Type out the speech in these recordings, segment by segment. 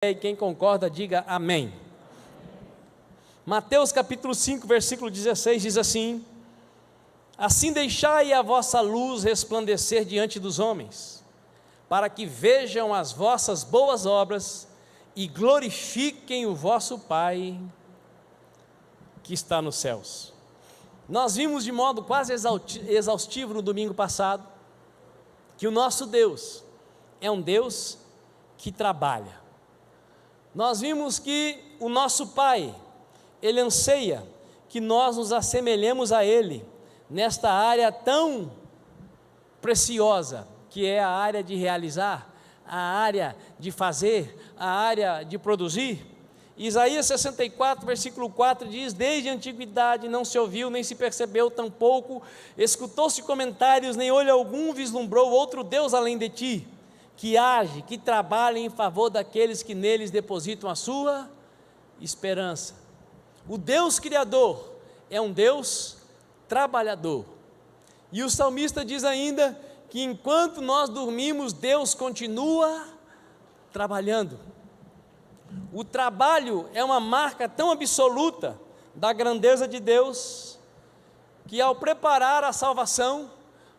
E quem concorda, diga amém. Mateus capítulo 5, versículo 16 diz assim: assim deixai a vossa luz resplandecer diante dos homens, para que vejam as vossas boas obras e glorifiquem o vosso Pai que está nos céus. Nós vimos de modo quase exaustivo no domingo passado, que o nosso Deus é um Deus que trabalha. Nós vimos que o nosso Pai, Ele anseia que nós nos assemelhemos a Ele, nesta área tão preciosa, que é a área de realizar, a área de fazer, a área de produzir. Isaías 64, versículo 4 diz: desde a antiguidade não se ouviu, nem se percebeu, tampouco escutou-se comentários, nem olho algum vislumbrou outro Deus além de ti, que age, que trabalha em favor daqueles que neles depositam a sua esperança. O Deus Criador é um Deus trabalhador. E o salmista diz ainda que enquanto nós dormimos, Deus continua trabalhando. O trabalho é uma marca tão absoluta da grandeza de Deus, que ao preparar a salvação,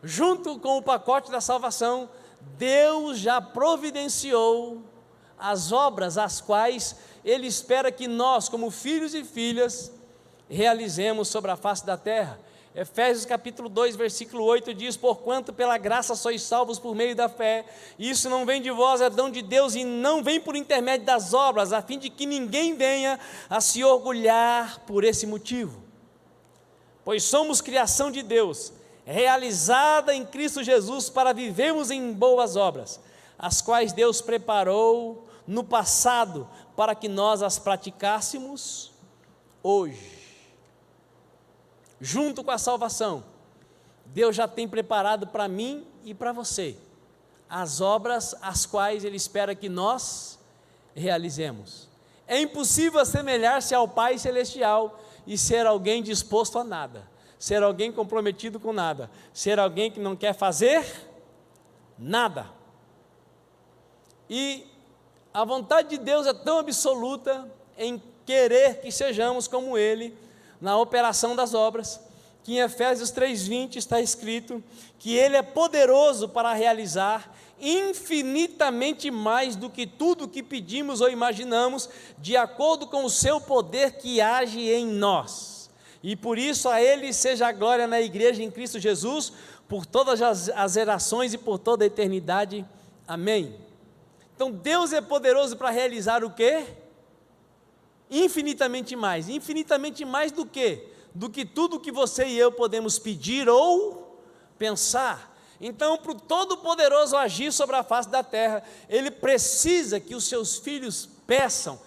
junto com o pacote da salvação, Deus já providenciou as obras as quais Ele espera que nós, como filhos e filhas, realizemos sobre a face da terra. Efésios capítulo 2, versículo 8 diz: porquanto pela graça sois salvos por meio da fé, isso não vem de vós, é dom de Deus, e não vem por intermédio das obras, a fim de que ninguém venha a se orgulhar por esse motivo. Pois somos criação de Deus, realizada em Cristo Jesus, para vivermos em boas obras, as quais Deus preparou no passado, para que nós as praticássemos hoje. Junto com a salvação, Deus já tem preparado para mim e para você as obras as quais Ele espera que nós realizemos. É impossível assemelhar-se ao Pai Celestial e ser alguém disposto a nada, ser alguém comprometido com nada, ser alguém que não quer fazer nada. E a vontade de Deus é tão absoluta em querer que sejamos como Ele, na operação das obras, que em Efésios 3:20 está escrito que Ele é poderoso para realizar infinitamente mais do que tudo que pedimos ou imaginamos, de acordo com o seu poder que age em nós. E por isso a Ele seja a glória na igreja em Cristo Jesus, por todas as gerações e por toda a eternidade. Amém. Então Deus é poderoso para realizar o quê? Infinitamente mais do que? Do que tudo que você e eu podemos pedir ou pensar. Então, para o Todo-Poderoso agir sobre a face da terra, Ele precisa que os seus filhos peçam,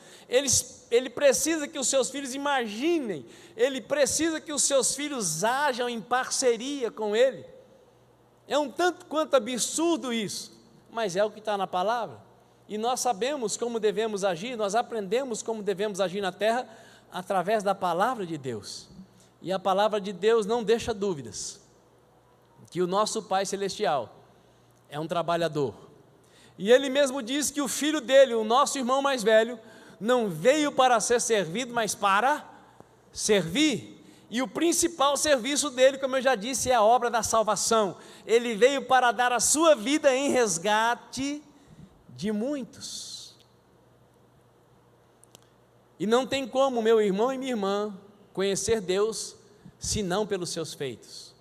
Ele precisa que os seus filhos imaginem, Ele precisa que os seus filhos ajam em parceria com Ele. É um tanto quanto absurdo isso, mas é o que está na palavra. E nós sabemos como devemos agir, nós aprendemos como devemos agir na terra, através da palavra de Deus. E a palavra de Deus não deixa dúvidas, que o nosso Pai Celestial é um trabalhador. E Ele mesmo diz que o filho dele, o nosso irmão mais velho, não veio para ser servido, mas para servir. E o principal serviço dele, como eu já disse, é a obra da salvação. Ele veio para dar a sua vida em resgate de muitos. E não tem como, meu irmão e minha irmã, conhecer Deus, senão pelos seus feitos.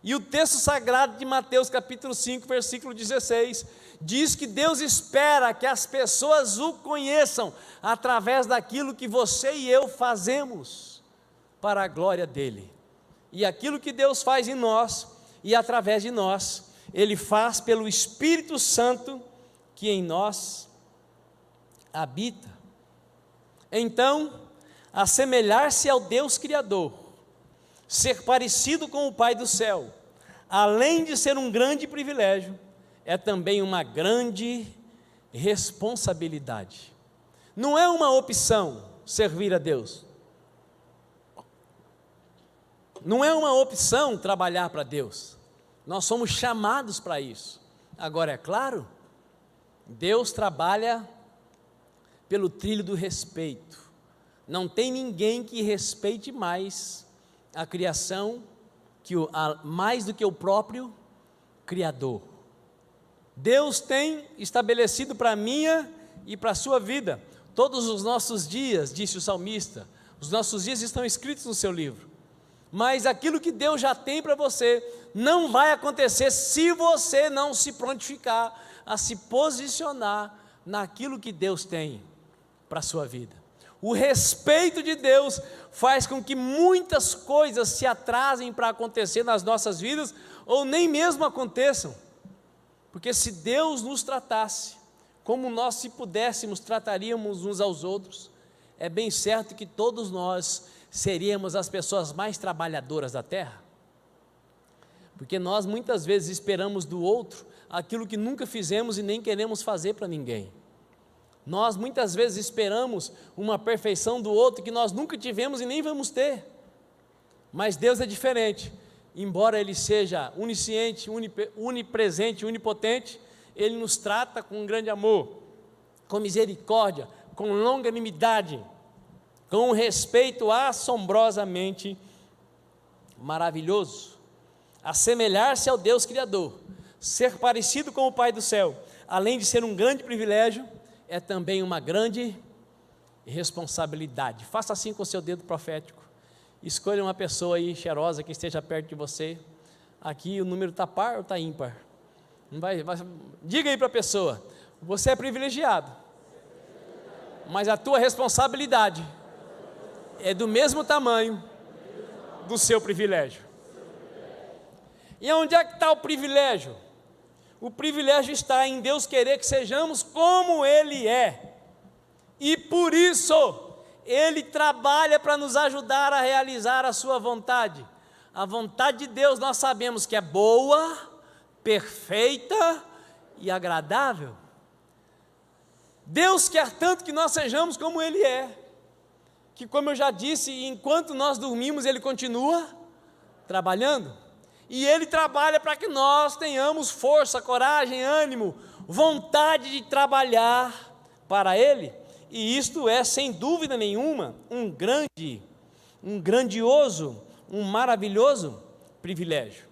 E o texto sagrado de Mateus capítulo 5, versículo 16, diz que Deus espera que as pessoas o conheçam, através daquilo que você e eu fazemos, para a glória dEle. E aquilo que Deus faz em nós, e através de nós, Ele faz pelo Espírito Santo, que em nós habita. Então, assemelhar-se ao Deus Criador, ser parecido com o Pai do céu, além de ser um grande privilégio, é também uma grande responsabilidade. Não é uma opção servir a Deus, não é uma opção trabalhar para Deus, nós somos chamados para isso. Agora, é claro, Deus trabalha pelo trilho do respeito. Não tem ninguém que respeite mais a criação mais do que o próprio Criador. Deus tem estabelecido para a minha e para a sua vida todos os nossos dias, disse o salmista, os nossos dias estão escritos no seu livro, mas aquilo que Deus já tem para você, não vai acontecer se você não se prontificar a se posicionar naquilo que Deus tem para a sua vida. O respeito de Deus faz com que muitas coisas se atrasem para acontecer nas nossas vidas, ou nem mesmo aconteçam, porque se Deus nos tratasse como nós, se pudéssemos, trataríamos uns aos outros, é bem certo que todos nós seríamos as pessoas mais trabalhadoras da terra, porque nós muitas vezes esperamos do outro aquilo que nunca fizemos e nem queremos fazer para ninguém. Nós muitas vezes esperamos uma perfeição do outro que nós nunca tivemos e nem vamos ter, mas Deus é diferente. Embora Ele seja onisciente, onipresente, onipotente, Ele nos trata com grande amor, com misericórdia, com longanimidade, com um respeito assombrosamente maravilhoso. Assemelhar-se ao Deus Criador, ser parecido com o Pai do céu, além de ser um grande privilégio, é também uma grande responsabilidade. Faça assim com o seu dedo profético. Escolha uma pessoa aí cheirosa que esteja perto de você. Aqui o número está par ou está ímpar? Diga aí para a pessoa: você é privilegiado, mas a tua responsabilidade é do mesmo tamanho do seu privilégio. E onde é que está o privilégio? O privilégio está em Deus querer que sejamos como Ele é, e por isso Ele trabalha para nos ajudar a realizar a sua vontade. A vontade de Deus nós sabemos que é boa, perfeita e agradável. Deus quer tanto que nós sejamos como Ele é, que, como eu já disse, enquanto nós dormimos Ele continua trabalhando, e Ele trabalha para que nós tenhamos força, coragem, ânimo, vontade de trabalhar para Ele. E isto é, sem dúvida nenhuma, um grandioso, um maravilhoso privilégio.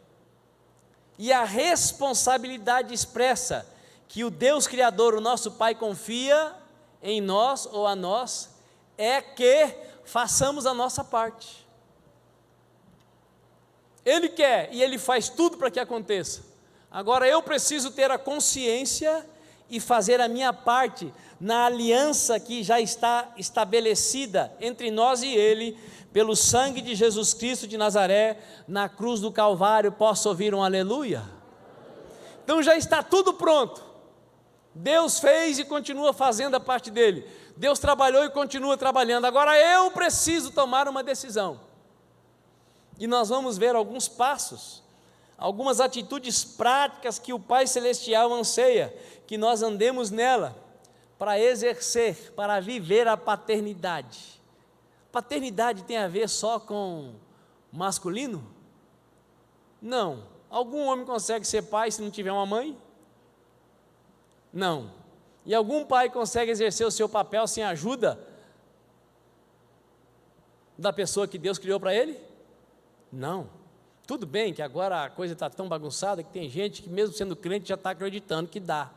E a responsabilidade expressa que o Deus Criador, o nosso Pai, confia em nós ou a nós, é que façamos a nossa parte. Ele quer e Ele faz tudo para que aconteça. Agora eu preciso ter a consciência e fazer a minha parte na aliança que já está estabelecida entre nós e Ele, pelo sangue de Jesus Cristo de Nazaré, na cruz do Calvário. Posso ouvir um aleluia? Então já está tudo pronto. Deus fez e continua fazendo a parte dele. Deus trabalhou e continua trabalhando. Agora eu preciso tomar uma decisão. E nós vamos ver alguns passos, algumas atitudes práticas que o Pai Celestial anseia que nós andemos nela, para exercer, para viver a paternidade. Paternidade tem a ver só com masculino? Não. Algum homem consegue ser pai se não tiver uma mãe? Não. E algum pai consegue exercer o seu papel sem a ajuda da pessoa que Deus criou para ele? Não. Tudo bem que agora a coisa está tão bagunçada que tem gente que mesmo sendo crente já está acreditando que dá.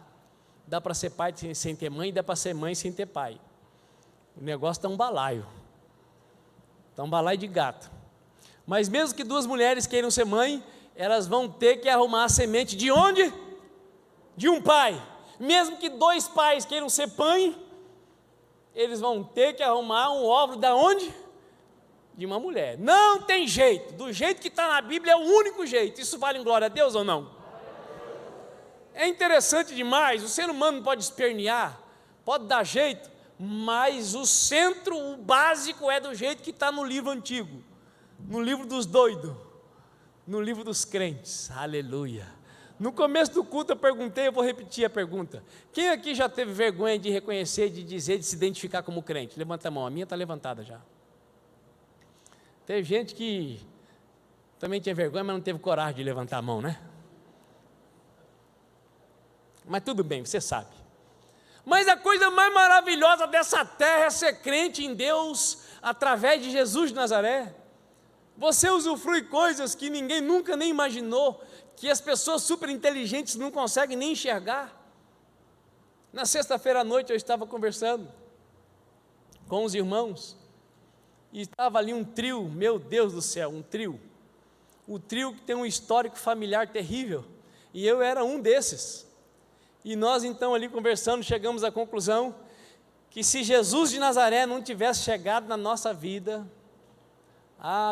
Dá para ser pai sem ter mãe, dá para ser mãe sem ter pai. O negócio está um balaio. Está um balaio de gato. Mas mesmo que duas mulheres queiram ser mãe, elas vão ter que arrumar a semente de onde? De um pai. Mesmo que dois pais queiram ser pai, eles vão ter que arrumar um óvulo da onde? De uma mulher. Não tem jeito. Do jeito que está na Bíblia é o único jeito. Isso vale em glória a Deus ou não? É interessante demais. O ser humano pode espernear, pode dar jeito, mas o centro, o básico é do jeito que está no livro antigo, no livro dos doidos, no livro dos crentes. Aleluia. No começo do culto eu perguntei, eu vou repetir a pergunta: quem aqui já teve vergonha de reconhecer, de dizer, de se identificar como crente? Levanta a mão. A minha está levantada já. Teve gente que também tinha vergonha, mas não teve coragem de levantar a mão, né? Mas tudo bem, você sabe. Mas a coisa mais maravilhosa dessa terra é ser crente em Deus através de Jesus de Nazaré. Você usufrui coisas que ninguém nunca nem imaginou, que as pessoas super inteligentes não conseguem nem enxergar. Na sexta-feira à noite eu estava conversando com os irmãos, e estava ali um trio, meu Deus do céu, um trio. O trio que tem um histórico familiar terrível, e eu era um desses. E nós então ali conversando, chegamos à conclusão que se Jesus de Nazaré não tivesse chegado na nossa vida,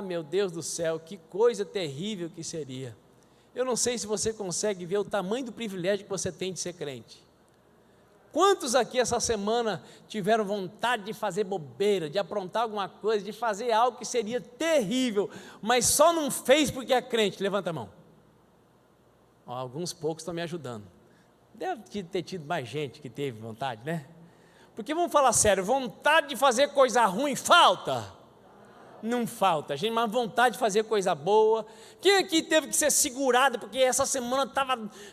meu Deus do céu, que coisa terrível que seria. Eu não sei se você consegue ver o tamanho do privilégio que você tem de ser crente. Quantos aqui essa semana tiveram vontade de fazer bobeira, de aprontar alguma coisa, de fazer algo que seria terrível, mas só não fez porque é crente? Levanta a mão. Alguns poucos estão me ajudando. Deve ter tido mais gente que teve vontade, né? Porque vamos falar sério, vontade de fazer coisa ruim falta? Não falta, gente, mas vontade de fazer coisa boa. Quem aqui teve que ser segurado porque essa semana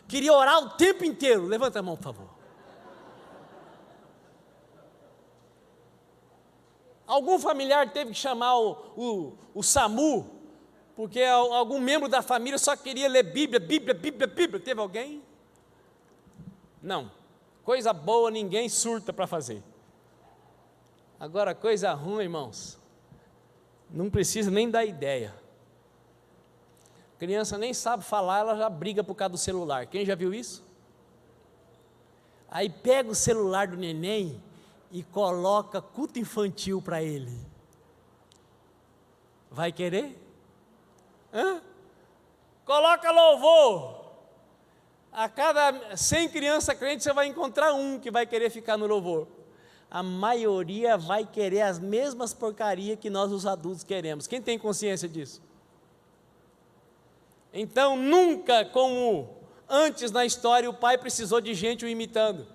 queria orar o tempo inteiro? Levanta a mão, por favor. Algum familiar teve que chamar o SAMU, porque algum membro da família só queria ler Bíblia. Teve alguém? Não. Coisa boa ninguém surta para fazer. Agora, coisa ruim, irmãos, não precisa nem dar ideia. A criança nem sabe falar, ela já briga por causa do celular. Quem já viu isso? Aí pega o celular do neném e coloca culto infantil para ele. Vai querer? Coloca louvor. A cada 100 crianças crentes você vai encontrar um que vai querer ficar no louvor. A maioria vai querer as mesmas porcarias que nós os adultos queremos. Quem tem consciência disso? Então nunca como antes na história o pai precisou de gente o imitando.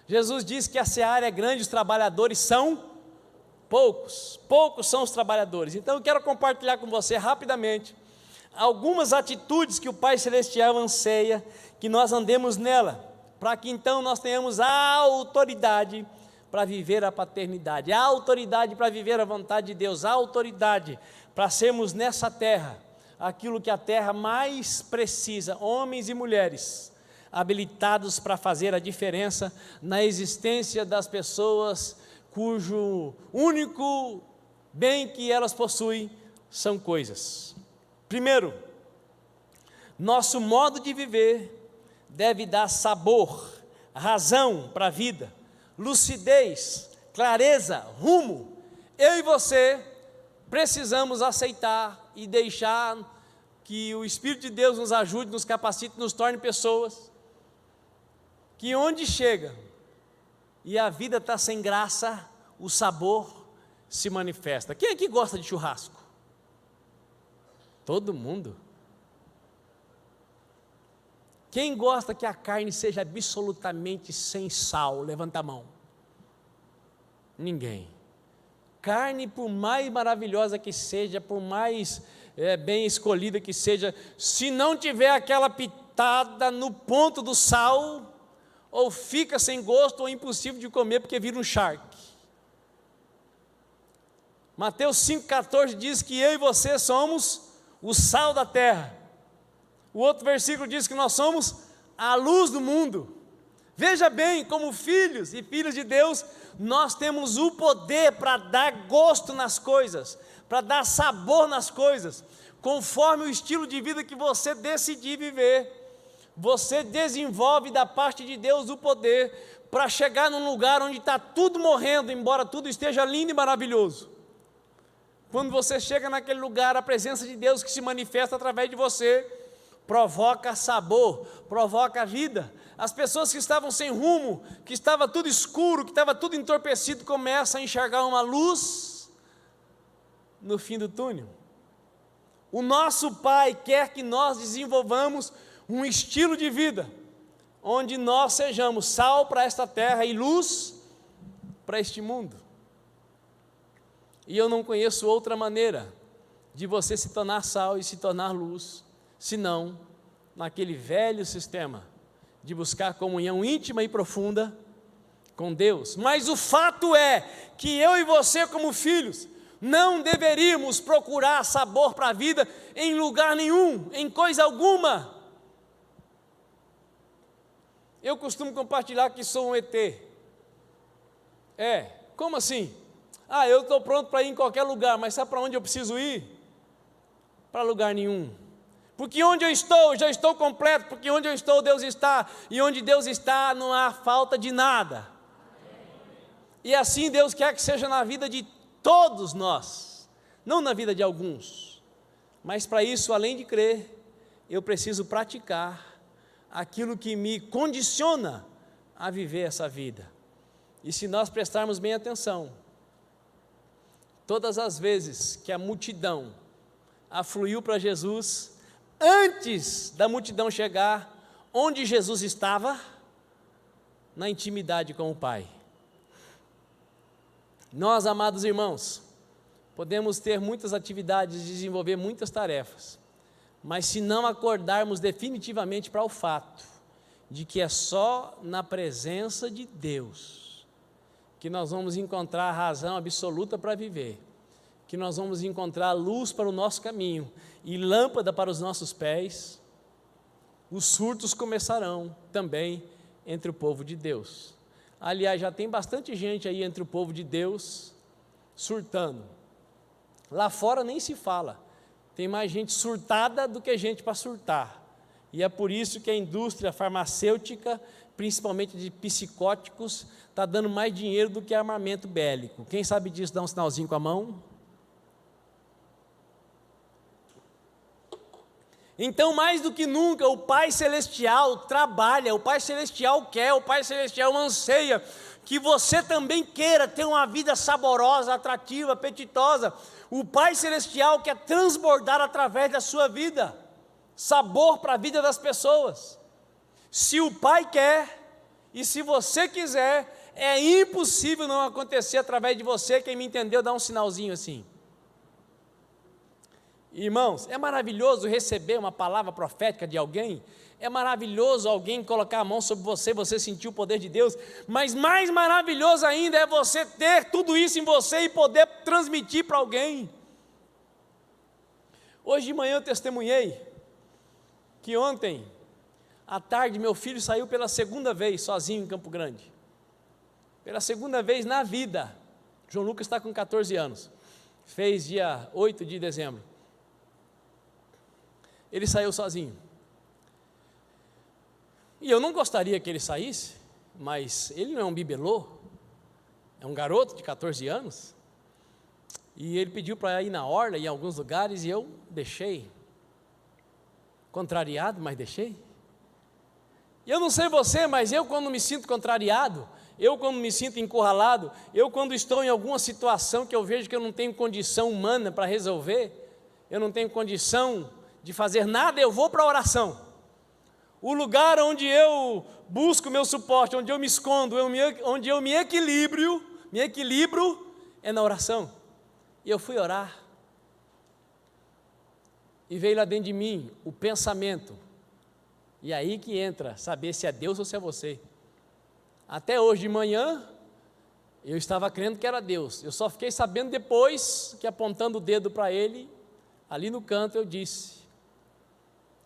Jesus disse que a seara é grande, os trabalhadores são poucos são os trabalhadores. Então eu quero compartilhar com você rapidamente algumas atitudes que o Pai Celestial anseia que nós andemos nela, para que então nós tenhamos a autoridade para viver a paternidade, a autoridade para viver a vontade de Deus, a autoridade para sermos nessa terra aquilo que a terra mais precisa, homens e mulheres habilitados para fazer a diferença na existência das pessoas cujo único bem que elas possuem são coisas. Primeiro, nosso modo de viver deve dar sabor, razão para a vida, lucidez, clareza, rumo. Eu e você precisamos aceitar e deixar que o Espírito de Deus nos ajude, nos capacite, nos torne pessoas que onde chega e a vida está sem graça, o sabor se manifesta. Quem aqui gosta de churrasco? Todo mundo. Quem gosta que a carne seja absolutamente sem sal? Levanta a mão. Ninguém. Carne, por mais maravilhosa que seja, por mais bem escolhida que seja, se não tiver aquela pitada no ponto do sal, ou fica sem gosto, ou impossível de comer, porque vira um charque. Mateus 5,14 diz que eu e você somos o sal da terra. O outro versículo diz que nós somos a luz do mundo. Veja bem, como filhos e filhas de Deus, nós temos o poder para dar gosto nas coisas, para dar sabor nas coisas, conforme o estilo de vida que você decidir viver. Você desenvolve da parte de Deus o poder para chegar num lugar onde está tudo morrendo, embora tudo esteja lindo e maravilhoso. Quando você chega naquele lugar, a presença de Deus que se manifesta através de você, provoca sabor, provoca vida. As pessoas que estavam sem rumo, que estava tudo escuro, que estava tudo entorpecido, começam a enxergar uma luz no fim do túnel. O nosso Pai quer que nós desenvolvamos um estilo de vida, onde nós sejamos sal para esta terra e luz para este mundo. E eu não conheço outra maneira de você se tornar sal e se tornar luz, senão naquele velho sistema de buscar comunhão íntima e profunda com Deus, mas o fato é que eu e você, como filhos, não deveríamos procurar sabor para a vida em lugar nenhum, em coisa alguma. Eu costumo compartilhar que sou um ET. Como assim? Eu estou pronto para ir em qualquer lugar, mas sabe para onde eu preciso ir? Para lugar nenhum. Porque onde eu estou, já estou completo, porque onde eu estou, Deus está, e onde Deus está, não há falta de nada. E assim Deus quer que seja na vida de todos nós, não na vida de alguns. Mas para isso, além de crer, eu preciso praticar aquilo que me condiciona a viver essa vida. E se nós prestarmos bem atenção, todas as vezes que a multidão afluiu para Jesus, antes da multidão chegar, onde Jesus estava? Na intimidade com o Pai. Nós, amados irmãos, podemos ter muitas atividades, desenvolver muitas tarefas, mas se não acordarmos definitivamente para o fato de que é só na presença de Deus que nós vamos encontrar a razão absoluta para viver, que nós vamos encontrar luz para o nosso caminho e lâmpada para os nossos pés, os surtos começarão também entre o povo de Deus. Aliás, já tem bastante gente aí entre o povo de Deus surtando. Lá fora nem se fala, tem mais gente surtada do que gente para surtar. E é por isso que a indústria farmacêutica, principalmente de psicóticos, está dando mais dinheiro do que armamento bélico. Quem sabe disso, dá um sinalzinho com a mão. Então, mais do que nunca, o Pai Celestial trabalha, o Pai Celestial quer, o Pai Celestial anseia que você também queira ter uma vida saborosa, atrativa, apetitosa. O Pai Celestial quer transbordar através da sua vida, sabor para a vida das pessoas. Se o Pai quer, e se você quiser, é impossível não acontecer através de você. Quem me entendeu, dá um sinalzinho assim. Irmãos, é maravilhoso receber uma palavra profética de alguém, é maravilhoso alguém colocar a mão sobre você, você sentir o poder de Deus, mas mais maravilhoso ainda é você ter tudo isso em você e poder transmitir para alguém. Hoje de manhã eu testemunhei que ontem à tarde meu filho saiu pela segunda vez sozinho em Campo Grande, pela segunda vez na vida. João Lucas está com 14 anos, fez dia 8 de dezembro. Ele saiu sozinho, e eu não gostaria que ele saísse, mas ele não é um bibelô, é um garoto de 14 anos, e ele pediu para ir na orla em alguns lugares, e eu deixei, contrariado, mas deixei. E eu não sei você, mas eu quando me sinto contrariado, eu quando me sinto encurralado, eu quando estou em alguma situação que eu vejo que eu não tenho condição humana para resolver, eu não tenho condição de fazer nada, eu vou para a oração. O lugar onde eu busco meu suporte, onde eu me escondo, onde eu me equilibro é na oração. E eu fui orar, e veio lá dentro de mim o pensamento, e aí que entra saber se é Deus ou se é você. Até hoje de manhã eu estava crendo que era Deus, eu só fiquei sabendo depois que, apontando o dedo para ele, ali no canto, eu disse,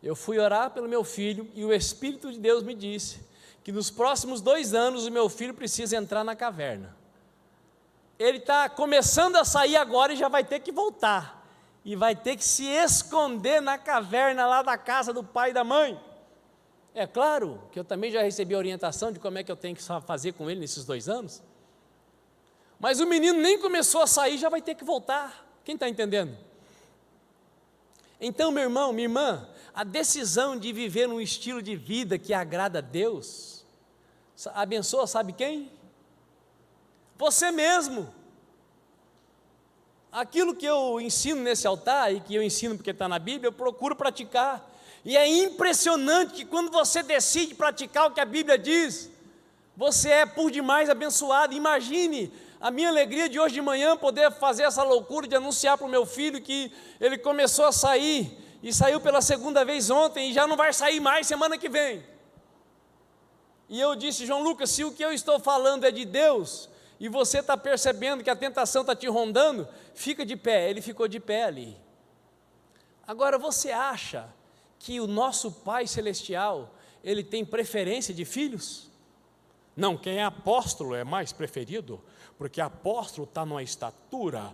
eu fui orar pelo meu filho, e o Espírito de Deus me disse que nos próximos 2 anos o meu filho precisa entrar na caverna. Ele está começando a sair agora e já vai ter que voltar, e vai ter que se esconder na caverna lá da casa do pai e da mãe. É claro que eu também já recebi a orientação de como é que eu tenho que fazer com ele nesses 2 anos, mas o menino nem começou a sair, já vai ter que voltar. Quem está entendendo? Então, meu irmão, minha irmã, a decisão de viver um estilo de vida que agrada a Deus, abençoa, sabe quem? Você mesmo. Aquilo que eu ensino nesse altar, e que eu ensino porque está na Bíblia, eu procuro praticar, e é impressionante que quando você decide praticar o que a Bíblia diz, você é por demais abençoado. Imagine a minha alegria de hoje de manhã poder fazer essa loucura de anunciar para o meu filho que ele começou a sair, e saiu pela segunda vez ontem, e já não vai sair mais semana que vem. E eu disse: João Lucas, se o que eu estou falando é de Deus, e você está percebendo que a tentação está te rondando, fica de pé. Ele ficou de pé ali. Agora, você acha que o nosso Pai Celestial, Ele tem preferência de filhos? Não, quem é apóstolo é mais preferido, porque apóstolo está numa estatura,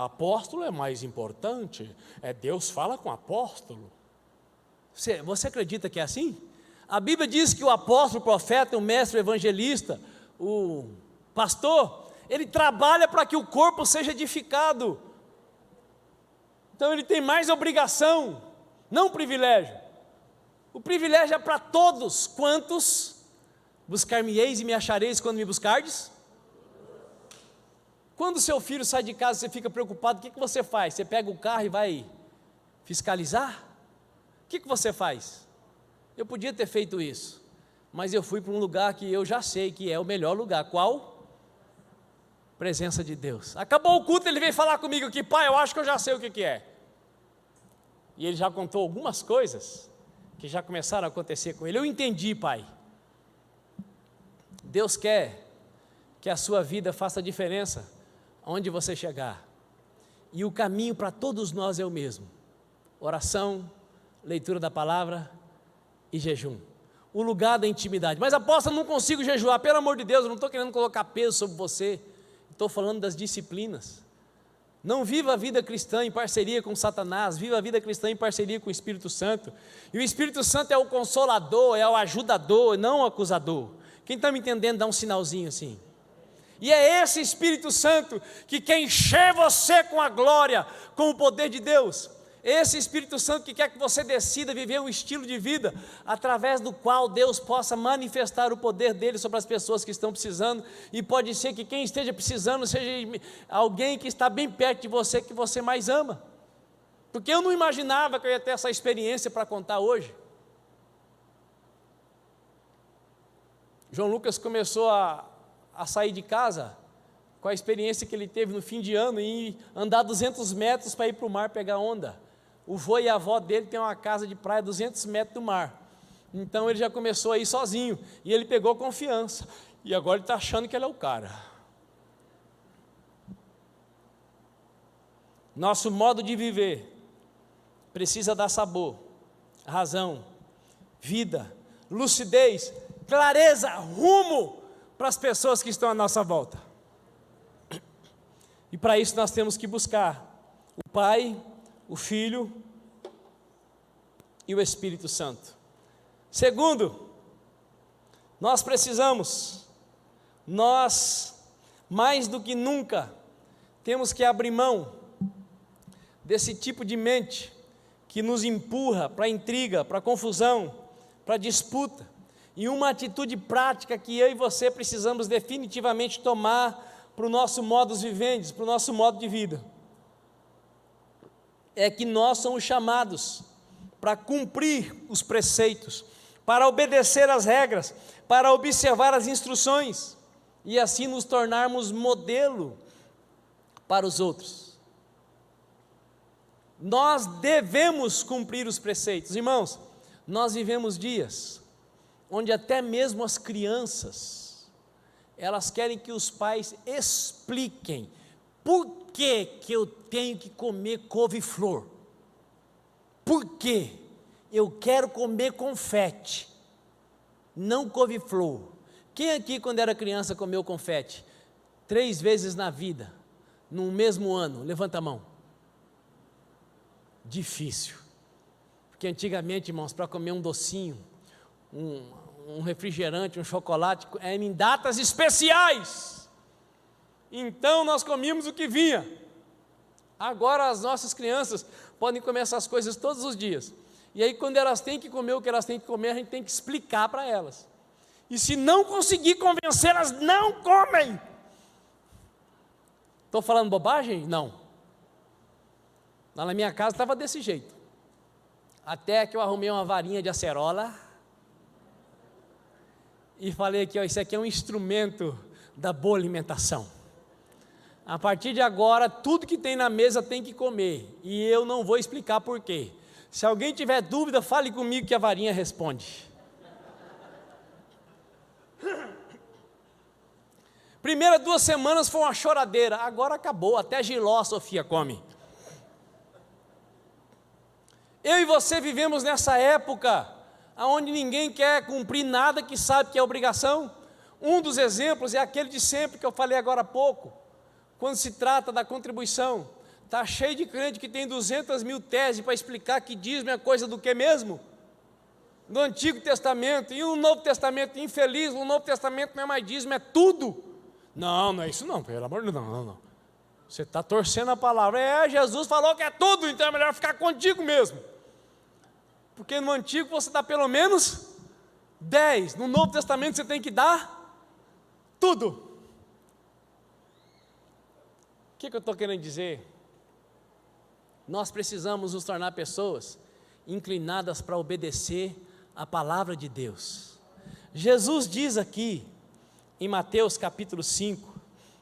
apóstolo é mais importante, Deus fala com apóstolo. Você acredita que é assim? A Bíblia diz que o apóstolo, o profeta, o mestre, o evangelista, o pastor, ele trabalha para que o corpo seja edificado. Então ele tem mais obrigação, não privilégio. O privilégio é para todos. Quantos? Buscar-me-eis e me achareis quando me buscardes? Quando seu filho sai de casa, você fica preocupado, o que você faz? Você pega o carro e vai fiscalizar? O que você faz? Eu podia ter feito isso, mas eu fui para um lugar que eu já sei que é o melhor lugar. Qual? Presença de Deus. Acabou o culto, ele veio falar comigo aqui: pai, eu acho que eu já sei o que é. E ele já contou algumas coisas que já começaram a acontecer com ele. Eu entendi, pai. Deus quer que a sua vida faça diferença onde você chegar. E o caminho para todos nós é o mesmo: oração, leitura da palavra e jejum. O lugar da intimidade. Mas apóstolo, não consigo jejuar. Pelo amor de Deus, eu não estou querendo colocar peso sobre você. Estou falando das disciplinas. Não viva a vida cristã em parceria com Satanás, viva a vida cristã em parceria com o Espírito Santo. E o Espírito Santo é o consolador, é o ajudador, não o acusador. Quem está me entendendo, dá um sinalzinho assim. E é esse Espírito Santo que quer encher você com a glória, com o poder de Deus. Esse Espírito Santo que quer que você decida viver um estilo de vida através do qual Deus possa manifestar o poder dele sobre as pessoas que estão precisando, e pode ser que quem esteja precisando seja alguém que está bem perto de você, que você mais ama, porque eu não imaginava que eu ia ter essa experiência para contar hoje. João Lucas começou a sair de casa com a experiência que ele teve no fim de ano, e andar 200 metros para ir para o mar pegar onda. O vô e a avó dele têm uma casa de praia a 200 metros do mar, então ele já começou a ir sozinho, e ele pegou confiança, e agora ele está achando que ele é o cara. Nosso modo de viver precisa dar sabor, razão, vida, lucidez, clareza, rumo para as pessoas que estão à nossa volta. E para isso nós temos que buscar o Pai, o Filho e o Espírito Santo. Segundo, nós mais do que nunca, temos que abrir mão desse tipo de mente que nos empurra para a intriga, para a confusão, para a disputa, e uma atitude prática que eu e você precisamos definitivamente tomar para o nosso modus vivendi, para o nosso modo de vida, é que nós somos chamados para cumprir os preceitos, para obedecer às regras, para observar as instruções, e assim nos tornarmos modelo para os outros. Nós devemos cumprir os preceitos. Irmãos, nós vivemos dias onde até mesmo as crianças, elas querem que os pais expliquem por que eu tenho que comer couve-flor. Por quê? Eu quero comer confete, não couve-flor. Quem aqui, quando era criança, comeu confete 3 vezes na vida, no mesmo ano? Levanta a mão. Difícil, porque antigamente, irmãos, para comer um docinho, um refrigerante, um chocolate, era em datas especiais. Então nós comíamos o que vinha. Agora as nossas crianças podem comer essas coisas todos os dias, e aí quando elas têm que comer o que elas têm que comer, a gente tem que explicar para elas, e se não conseguir convencer, elas não comem. Estou falando bobagem? Não. Lá na minha casa estava desse jeito, até que eu arrumei uma varinha de acerola e falei aqui, ó, isso aqui é um instrumento da boa alimentação. A partir de agora, tudo que tem na mesa tem que comer, e eu não vou explicar por quê. Se alguém tiver dúvida, fale comigo que a varinha responde. Primeiras 2 semanas foi uma choradeira, agora acabou, até jiló a Sofia come. Eu e você vivemos nessa época, onde ninguém quer cumprir nada que sabe que é obrigação. Um dos exemplos é aquele de sempre que eu falei agora há pouco, quando se trata da contribuição. Está cheio de crente que tem 200 mil teses para explicar que dízimo é coisa do que mesmo? No Antigo Testamento, e no Novo Testamento, infeliz, no Novo Testamento não é mais dízimo, é tudo. Não, não é isso não, pelo amor de Deus, não. Você está torcendo a palavra. Jesus falou que é tudo, então é melhor ficar contigo mesmo. Porque no Antigo você dá pelo menos 10, no Novo Testamento você tem que dar tudo. O que eu estou querendo dizer? Nós precisamos nos tornar pessoas inclinadas para obedecer a palavra de Deus. Jesus diz aqui, em Mateus capítulo 5,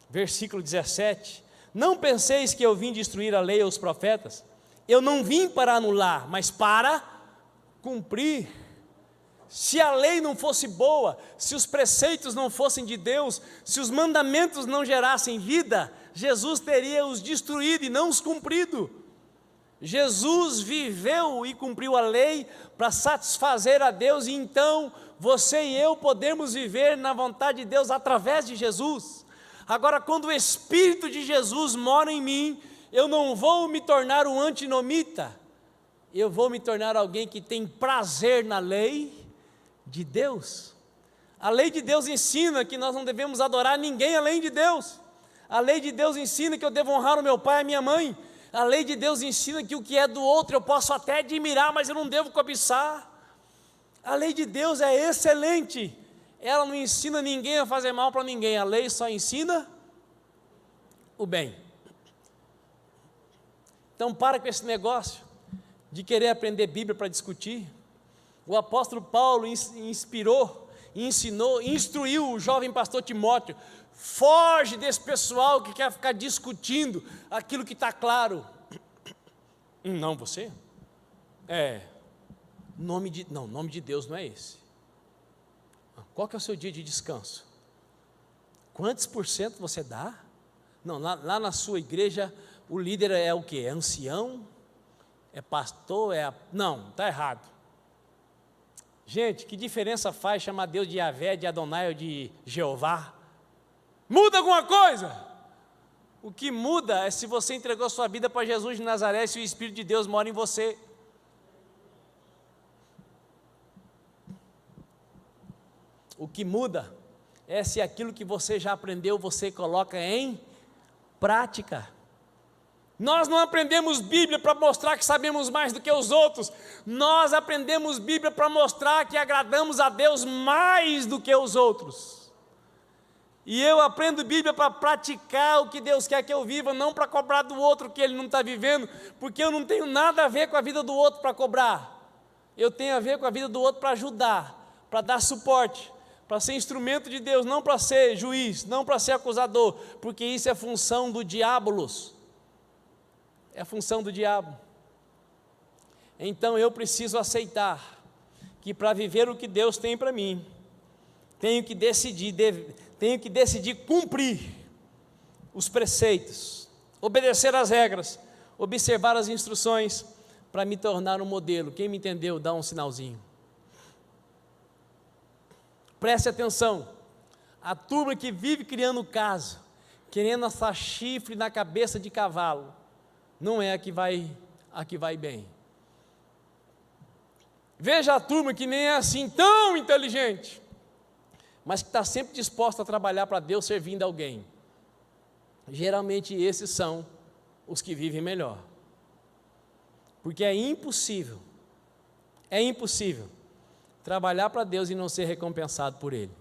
versículo 17, não penseis que eu vim destruir a lei ou os profetas, eu não vim para anular, mas para cumprir. Se a lei não fosse boa, se os preceitos não fossem de Deus, se os mandamentos não gerassem vida, Jesus teria os destruído e não os cumprido. Jesus viveu e cumpriu a lei para satisfazer a Deus, e então você e eu podemos viver na vontade de Deus através de Jesus. Agora, quando o Espírito de Jesus mora em mim, eu não vou me tornar um antinomita, eu vou me tornar alguém que tem prazer na lei de Deus. A lei de Deus ensina que nós não devemos adorar ninguém além de Deus. A lei de Deus ensina que eu devo honrar o meu pai e a minha mãe. A lei de Deus ensina que o que é do outro eu posso até admirar, mas eu não devo cobiçar. A lei de Deus é excelente, ela não ensina ninguém a fazer mal para ninguém, a lei só ensina o bem. Então para com esse negócio de querer aprender Bíblia para discutir. O apóstolo Paulo inspirou, ensinou, instruiu o jovem pastor Timóteo: foge desse pessoal que quer ficar discutindo aquilo que está claro. Não, você? Nome de Deus não é esse. Qual que é o seu dia de descanso? Quantos por cento você dá? Não, lá na sua igreja o líder é o quê? É ancião? É pastor? Não, está errado. Gente, que diferença faz chamar Deus de Yahvé, de Adonai ou de Jeová? Muda alguma coisa? O que muda é se você entregou sua vida para Jesus de Nazaré, se o Espírito de Deus mora em você. O que muda é se aquilo que você já aprendeu, você coloca em prática. Nós não aprendemos Bíblia para mostrar que sabemos mais do que os outros. Nós aprendemos Bíblia para mostrar que agradamos a Deus mais do que os outros. E eu aprendo Bíblia para praticar o que Deus quer que eu viva, não para cobrar do outro o que ele não está vivendo, porque eu não tenho nada a ver com a vida do outro para cobrar. Eu tenho a ver com a vida do outro para ajudar, para dar suporte, para ser instrumento de Deus, não para ser juiz, não para ser acusador, porque isso é função do diabolos. É a função do diabo. Então eu preciso aceitar que para viver o que Deus tem para mim, tenho que decidir cumprir os preceitos, obedecer às regras, observar as instruções, para me tornar um modelo. Quem me entendeu, dá um sinalzinho. Preste atenção, a turma que vive criando caso, querendo assar chifre na cabeça de cavalo, não é a que vai bem. Veja a turma que nem é assim tão inteligente, mas que está sempre disposta a trabalhar para Deus servindo alguém. Geralmente esses são os que vivem melhor. Porque é impossível trabalhar para Deus e não ser recompensado por Ele.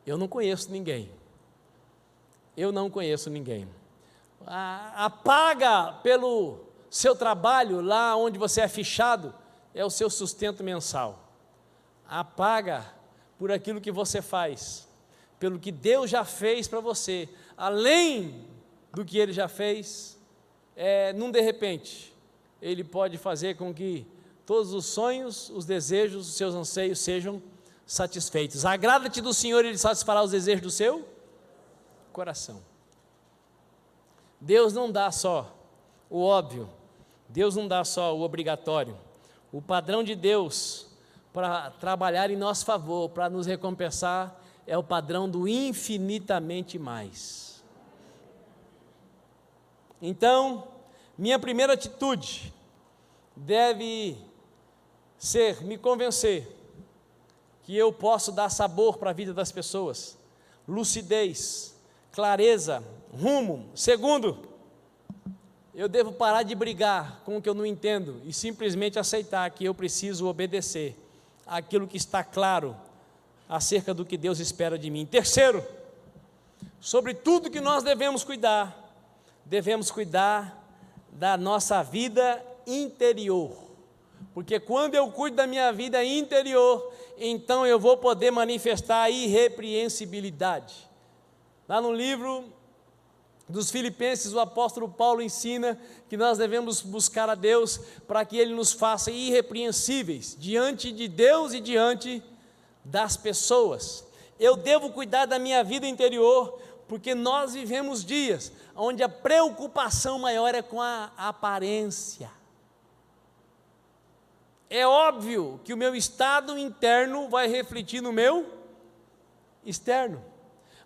Eu não conheço ninguém. A paga pelo seu trabalho, lá onde você é fichado, é o seu sustento mensal. A paga por aquilo que você faz, pelo que Deus já fez para você, além do que Ele já fez, num de repente, Ele pode fazer com que todos os sonhos, os desejos, os seus anseios sejam satisfeitos. Agrada-te do Senhor, Ele satisfará os desejos do seu coração. Deus não dá só o óbvio, Deus não dá só o obrigatório. O padrão de Deus para trabalhar em nosso favor, para nos recompensar, é o padrão do infinitamente mais. Então, minha primeira atitude deve ser me convencer que eu posso dar sabor para a vida das pessoas, lucidez, clareza, rumo. Segundo, eu devo parar de brigar com o que eu não entendo e simplesmente aceitar que eu preciso obedecer aquilo que está claro acerca do que Deus espera de mim. Terceiro, sobre tudo que nós devemos cuidar da nossa vida interior, porque quando eu cuido da minha vida interior, então eu vou poder manifestar a irrepreensibilidade. Lá no livro dos Filipenses, o apóstolo Paulo ensina que nós devemos buscar a Deus para que Ele nos faça irrepreensíveis diante de Deus e diante das pessoas. Eu devo cuidar da minha vida interior, porque nós vivemos dias onde a preocupação maior é com a aparência. É óbvio que o meu estado interno vai refletir no meu externo,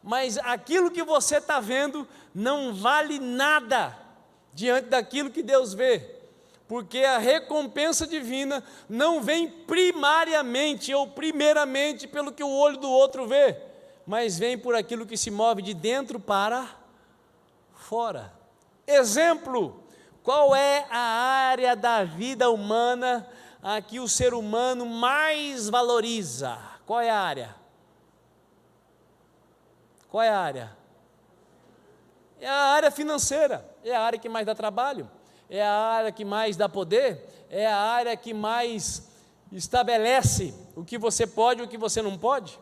mas aquilo que você está vendo não vale nada diante daquilo que Deus vê, porque a recompensa divina não vem primariamente ou primeiramente pelo que o olho do outro vê, mas vem por aquilo que se move de dentro para fora. Exemplo, qual é a área da vida humana a que o ser humano mais valoriza? Qual é a área? Qual é a área? É a área financeira, é a área que mais dá trabalho, é a área que mais dá poder, é a área que mais estabelece o que você pode e o que você não pode.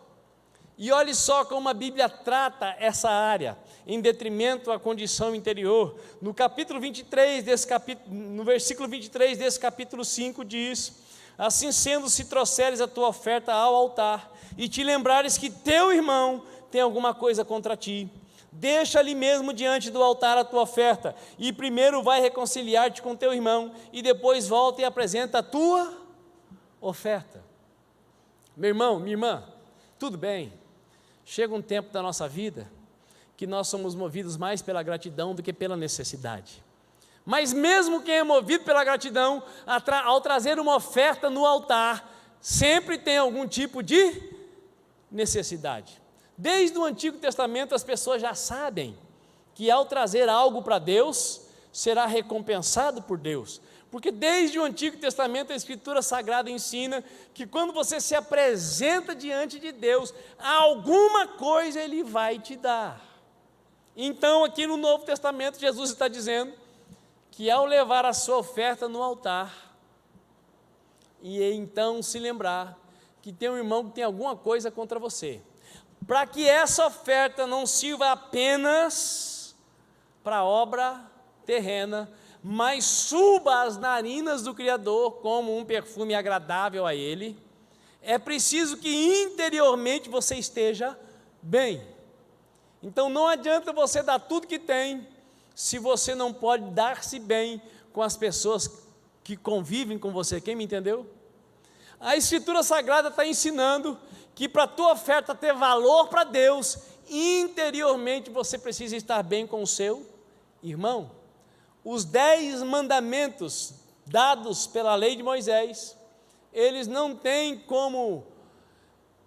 E olhe só como a Bíblia trata essa área, em detrimento à condição interior. No capítulo 23, no versículo 23 desse capítulo 5 diz: assim sendo, se trouxeres a tua oferta ao altar, e te lembrares que teu irmão tem alguma coisa contra ti, deixa ali mesmo diante do altar a tua oferta, e primeiro vai reconciliar-te com teu irmão, e depois volta e apresenta a tua oferta. Meu irmão, minha irmã, tudo bem, chega um tempo da nossa vida que nós somos movidos mais pela gratidão do que pela necessidade. Mas mesmo quem é movido pela gratidão, ao trazer uma oferta no altar, sempre tem algum tipo de necessidade. Desde o Antigo Testamento as pessoas já sabem que ao trazer algo para Deus, será recompensado por Deus. Porque desde o Antigo Testamento a Escritura Sagrada ensina que quando você se apresenta diante de Deus, alguma coisa Ele vai te dar. Então aqui no Novo Testamento Jesus está dizendo que ao levar a sua oferta no altar, e então se lembrar que tem um irmão que tem alguma coisa contra você, para que essa oferta não sirva apenas para a obra terrena, mas suba às narinas do Criador como um perfume agradável a Ele, é preciso que interiormente você esteja bem. Então não adianta você dar tudo que tem, se você não pode dar-se bem com as pessoas que convivem com você. Quem me entendeu? A Escritura Sagrada está ensinando que para a tua oferta ter valor para Deus, interiormente você precisa estar bem com o seu irmão. Os 10 mandamentos dados pela lei de Moisés, eles não têm como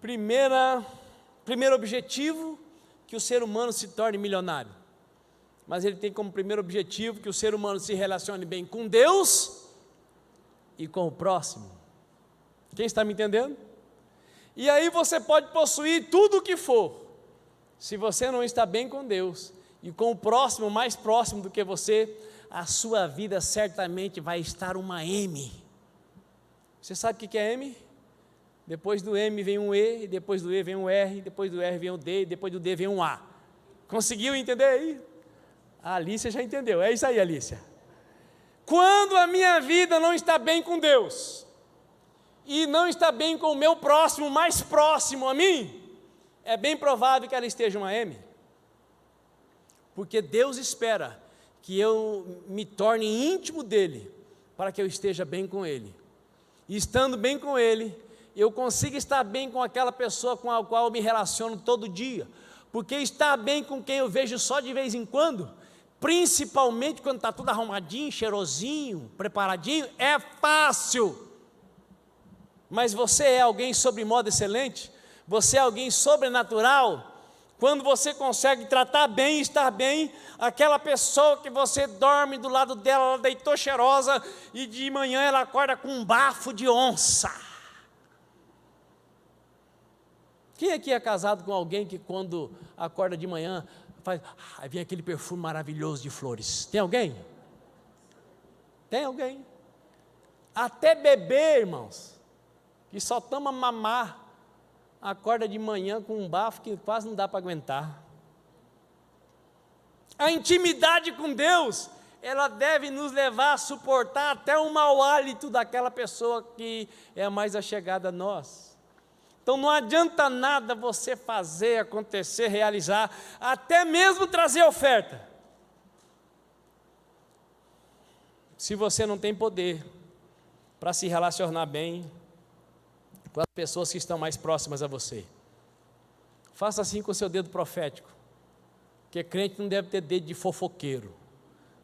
primeiro objetivo que o ser humano se torne milionário, mas ele tem como primeiro objetivo que o ser humano se relacione bem com Deus e com o próximo. Quem está me entendendo? E aí você pode possuir tudo o que for, se você não está bem com Deus e com o próximo, mais próximo do que você, a sua vida certamente vai estar uma M. Você sabe o que é M? Depois do M vem um E, depois do E vem um R, depois do R vem um D, depois do D vem um A. Conseguiu entender aí? A Alícia já entendeu, é isso aí, Alícia. Quando a minha vida não está bem com Deus, e não está bem com o meu próximo, mais próximo a mim, é bem provável que ela esteja uma M. porque Deus espera que eu me torne íntimo dEle, para que eu esteja bem com Ele. E estando bem com Ele, eu consigo estar bem com aquela pessoa com a qual eu me relaciono todo dia, porque estar bem com quem eu vejo só de vez em quando, principalmente quando está tudo arrumadinho, cheirosinho, preparadinho, é fácil. Mas você é alguém sobre modo excelente, você é alguém sobrenatural, quando você consegue tratar bem, estar bem, aquela pessoa que você dorme do lado dela, ela deitou cheirosa, e de manhã ela acorda com um bafo de onça. Quem aqui é casado com alguém que quando acorda de manhã, aí vem aquele perfume maravilhoso de flores? Tem alguém? Tem alguém? Até bebê, irmãos, que só toma mamar, acorda de manhã com um bafo que quase não dá para aguentar. A intimidade com Deus, ela deve nos levar a suportar até o mau hálito daquela pessoa que é a mais achegada a nós. Então não adianta nada você fazer, acontecer, realizar, até mesmo trazer oferta, se você não tem poder para se relacionar bem com as pessoas que estão mais próximas a você. Faça assim com o seu dedo profético, porque crente não deve ter dedo de fofoqueiro,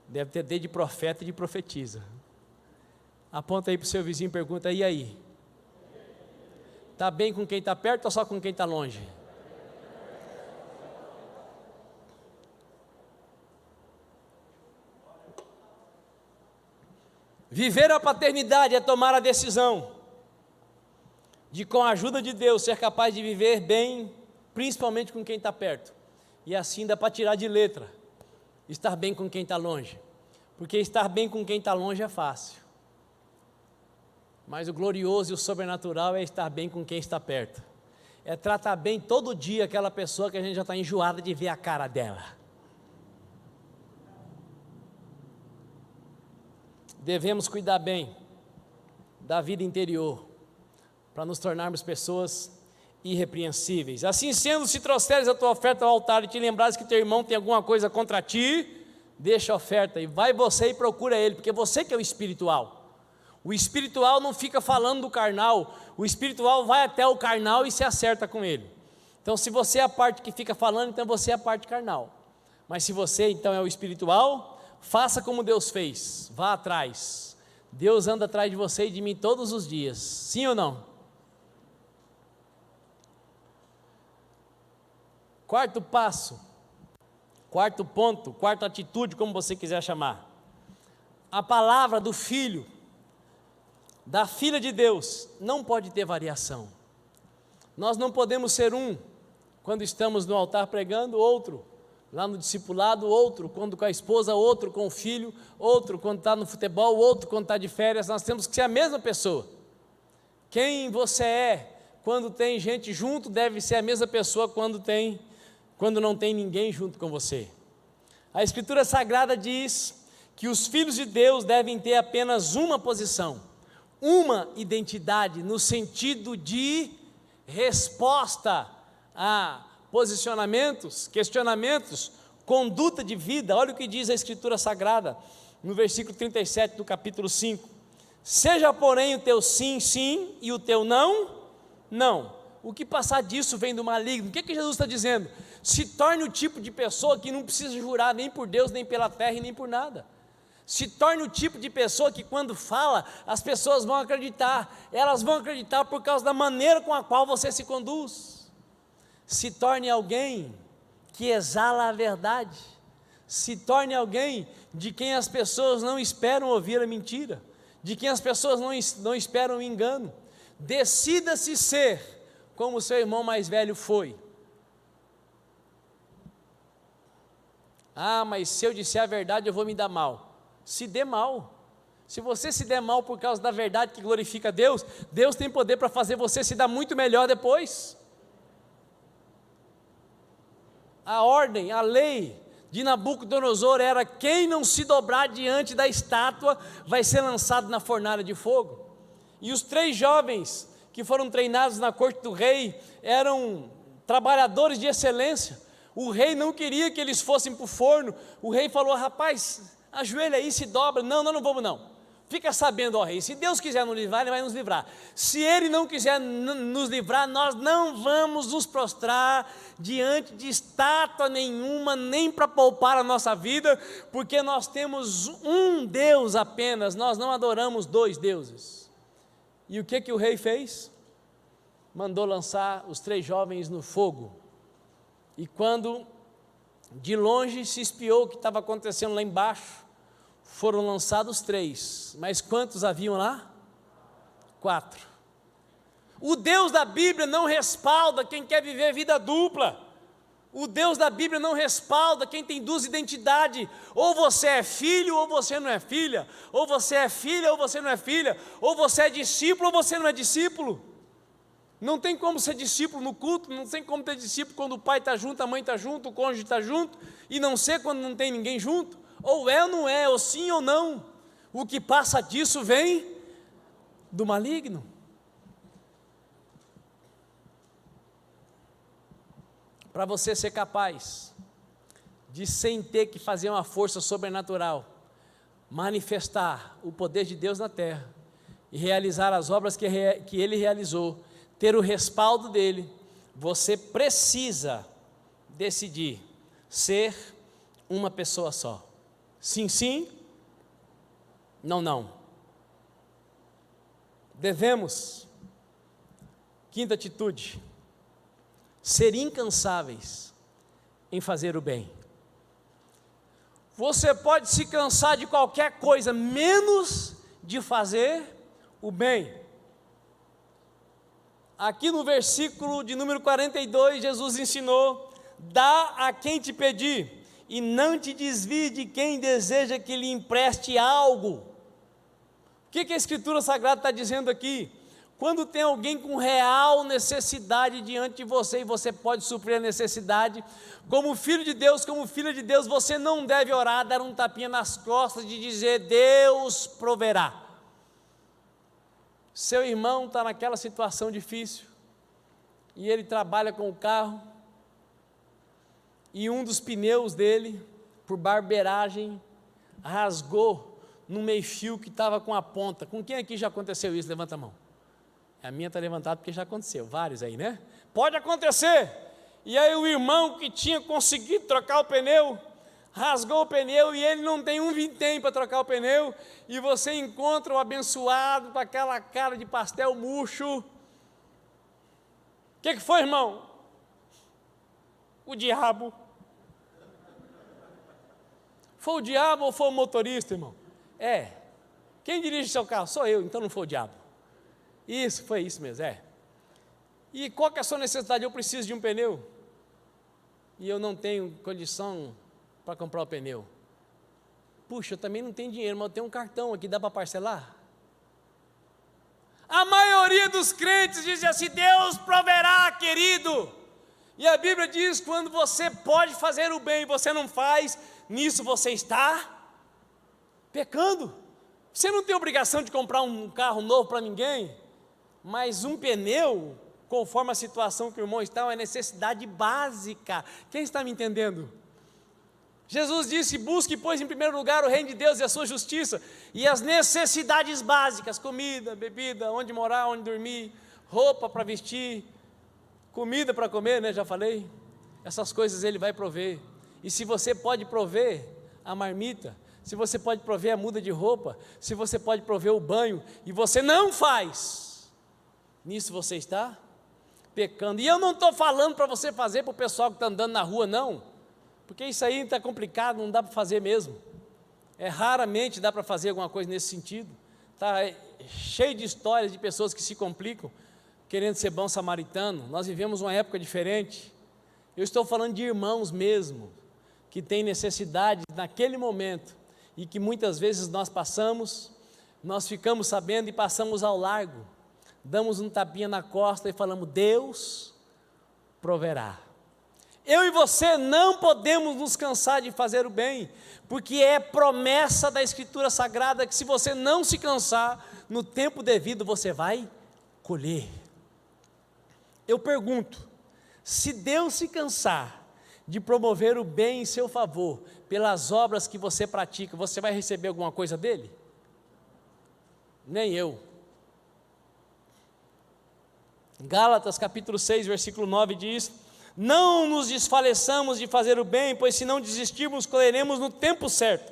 deve ter dedo de profeta e de profetisa. Aponta aí para o seu vizinho e pergunta: e aí? Está bem com quem está perto ou só com quem está longe? Viver a paternidade é tomar a decisão de, com a ajuda de Deus, ser capaz de viver bem, principalmente com quem está perto. E assim dá para tirar de letra, estar bem com quem está longe, porque estar bem com quem está longe é fácil, mas o glorioso e o sobrenatural é estar bem com quem está perto, é tratar bem todo dia aquela pessoa que a gente já está enjoada de ver a cara dela. Devemos cuidar bem da vida interior, para nos tornarmos pessoas irrepreensíveis. Assim sendo, se trouxeres a tua oferta ao altar e te lembrares que teu irmão tem alguma coisa contra ti, deixa a oferta e vai você e procura ele, porque você que é o espiritual. O espiritual não fica falando do carnal, o espiritual vai até o carnal e se acerta com ele. Então, se você é a parte que fica falando, então você é a parte carnal. Mas se você então é o espiritual, faça como Deus fez, vá atrás. Deus anda atrás de você e de mim todos os dias, sim ou não? Quarto passo, quarto ponto, quarta atitude, como você quiser chamar. A palavra do filho, da filha de Deus, não pode ter variação. Nós não podemos ser um quando estamos no altar pregando, outro lá no discipulado, outro quando com a esposa, outro com o filho, outro quando está no futebol, outro quando está de férias. Nós temos que ser a mesma pessoa. Quem você é quando tem gente junto deve ser a mesma pessoa quando não tem ninguém junto com você. A Escritura Sagrada diz que os filhos de Deus devem ter apenas uma posição, uma identidade, no sentido de resposta a posicionamentos, questionamentos, conduta de vida. Olha o que diz a Escritura Sagrada, no versículo 37 do capítulo 5. Seja, porém, o teu sim, sim, e o teu não, não. O que passar disso vem do maligno. O que Jesus está dizendo? Se torne o tipo de pessoa que não precisa jurar nem por Deus, nem pela terra e nem por nada. Se torne o tipo de pessoa que quando fala, as pessoas vão acreditar. Elas vão acreditar por causa da maneira com a qual você se conduz. Se torne alguém que exala a verdade. Se torne alguém de quem as pessoas não esperam ouvir a mentira, de quem as pessoas não esperam o engano. Decida-se ser como seu irmão mais velho foi. Ah, mas se eu disser a verdade eu vou me dar mal. Se dê mal. Se você se der mal por causa da verdade que glorifica a Deus, Deus tem poder para fazer você se dar muito melhor depois. A ordem, a lei de Nabucodonosor era: quem não se dobrar diante da estátua vai ser lançado na fornalha de fogo. E os 3 jovens que foram treinados na corte do rei eram trabalhadores de excelência. O rei não queria que eles fossem para o forno. O rei falou: rapaz, ajoelha aí, se dobra. Não, nós não vamos não. Fica sabendo, ó rei, se Deus quiser nos livrar, Ele vai nos livrar. Se Ele não quiser nos livrar, nós não vamos nos prostrar diante de estátua nenhuma, nem para poupar a nossa vida, porque nós temos um Deus apenas, nós não adoramos dois deuses. E o que o rei fez? Mandou lançar os 3 jovens no fogo. E quando de longe se espiou o que estava acontecendo lá embaixo, foram lançados 3, mas quantos haviam lá? 4. O Deus da Bíblia não respalda quem quer viver vida dupla. O Deus da Bíblia não respalda quem tem 2 identidades. Ou você é filho ou você não é filha. Ou você é filha ou você não é filha. Ou você é discípulo ou você não é discípulo. Não tem como ser discípulo no culto, não tem como ter discípulo quando o pai está junto, a mãe está junto, o cônjuge está junto, e não ser quando não tem ninguém junto. Ou é ou não é, ou sim ou não. O que passa disso vem do maligno. Para você ser capaz de, sem ter que fazer uma força sobrenatural, manifestar o poder de Deus na terra e realizar as obras que Ele realizou, ter o respaldo dEle, você precisa decidir ser uma pessoa só. Sim, sim, não, não. Devemos, 5ª atitude, ser incansáveis em fazer o bem. Você pode se cansar de qualquer coisa, menos de fazer o bem. Aqui no versículo de número 42, Jesus ensinou: dá a quem te pedir, e não te desvie de quem deseja que lhe empreste algo. O que a Escritura Sagrada está dizendo aqui? Quando tem alguém com real necessidade diante de você, e você pode suprir a necessidade, como filho de Deus, como filha de Deus, você não deve orar, dar um tapinha nas costas de dizer: Deus proverá. Seu irmão está naquela situação difícil, e ele trabalha com o carro, e um dos pneus dele, por barbeiragem, rasgou no meio-fio que estava com a ponta. Com quem aqui já aconteceu isso? Levanta a mão. A minha está levantada porque já aconteceu, vários aí, né? Pode acontecer. E aí o irmão que tinha conseguido trocar o pneu, rasgou o pneu e ele não tem um vintém para trocar o pneu, e você encontra o abençoado com aquela cara de pastel murcho. O que foi, irmão? O diabo. Foi o diabo ou foi o motorista, irmão? Quem dirige seu carro? Sou eu, então não foi o diabo. Isso, foi isso mesmo, E qual que é a sua necessidade? Eu preciso de um pneu, e eu não tenho condição para comprar o pneu. Puxa, eu também não tenho dinheiro, mas eu tenho um cartão aqui, dá para parcelar? A maioria dos crentes diz assim: Deus proverá, querido. E a Bíblia diz: quando você pode fazer o bem e você não faz, nisso você está pecando. Você não tem obrigação de comprar um carro novo para ninguém, mas um pneu, conforme a situação que o irmão está, é uma necessidade básica. Quem está me entendendo? Jesus disse: busque, pois, em primeiro lugar o reino de Deus e a sua justiça, e as necessidades básicas, comida, bebida, onde morar, onde dormir, roupa para vestir, comida para comer, né, já falei, essas coisas Ele vai prover. E se você pode prover a marmita, se você pode prover a muda de roupa, se você pode prover o banho, e você não faz, nisso você está pecando. E eu não estou falando para você fazer para o pessoal que está andando na rua, não, porque isso aí está complicado, não dá para fazer mesmo. Raramente dá para fazer alguma coisa nesse sentido. Está cheio de histórias de pessoas que se complicam, querendo ser bom samaritano. Nós vivemos uma época diferente. Eu estou falando de irmãos mesmo, que têm necessidade naquele momento, e que muitas vezes nós ficamos sabendo e passamos ao largo, damos um tapinha na costa e falamos: Deus proverá. Eu e você não podemos nos cansar de fazer o bem, porque é promessa da Escritura Sagrada que se você não se cansar, no tempo devido você vai colher. Eu pergunto: se Deus se cansar de promover o bem em seu favor, pelas obras que você pratica, você vai receber alguma coisa dele? Nem eu. Gálatas capítulo 6, versículo 9 diz: não nos desfaleçamos de fazer o bem, pois se não desistirmos, colheremos no tempo certo.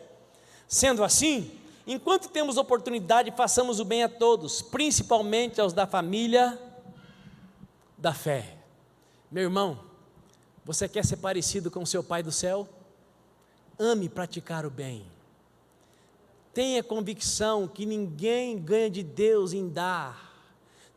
Sendo assim, enquanto temos oportunidade, façamos o bem a todos, principalmente aos da família da fé. Meu irmão, você quer ser parecido com o seu Pai do céu? Ame praticar o bem. Tenha convicção que ninguém ganha de Deus em dar.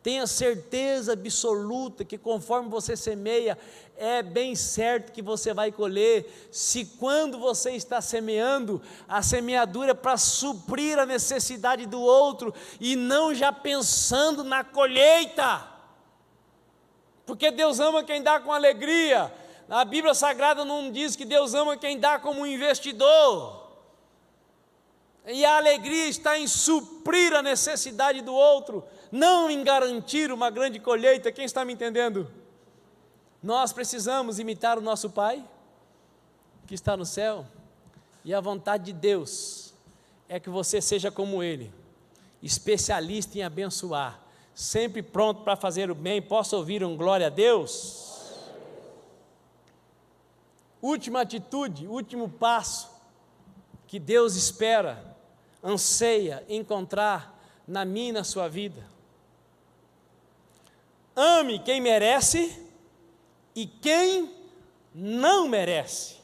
Tenha certeza absoluta que conforme você semeia, é bem certo que você vai colher. Se quando você está semeando, a semeadura é para suprir a necessidade do outro, e não já pensando na colheita, porque Deus ama quem dá com alegria. A Bíblia Sagrada não diz que Deus ama quem dá como um investidor, e a alegria está em suprir a necessidade do outro, não em garantir uma grande colheita. Quem está me entendendo? Nós precisamos imitar o nosso Pai, que está no céu, e a vontade de Deus é que você seja como Ele, especialista em abençoar, sempre pronto para fazer o bem. Posso ouvir um glória a Deus? Última atitude, último passo, que Deus espera, anseia encontrar na minha e na sua vida. Ame quem merece e quem não merece.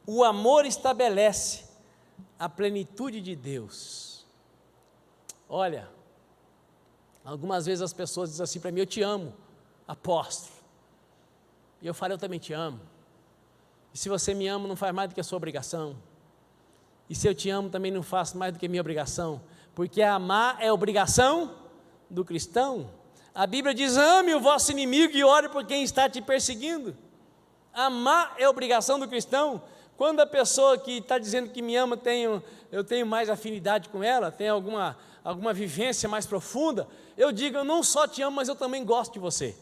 O amor estabelece a plenitude de Deus. Olha, algumas vezes as pessoas dizem assim para mim: eu te amo, apóstolo. E eu falo: eu também te amo. E se você me ama, não faz mais do que a sua obrigação. E se eu te amo, também não faço mais do que a minha obrigação, porque amar é obrigação do cristão. A Bíblia diz: ame o vosso inimigo e ore por quem está te perseguindo. Amar é obrigação do cristão. Quando a pessoa que está dizendo que me ama, eu tenho mais afinidade com ela, tenho alguma vivência mais profunda, eu digo: eu não só te amo, mas eu também gosto de você.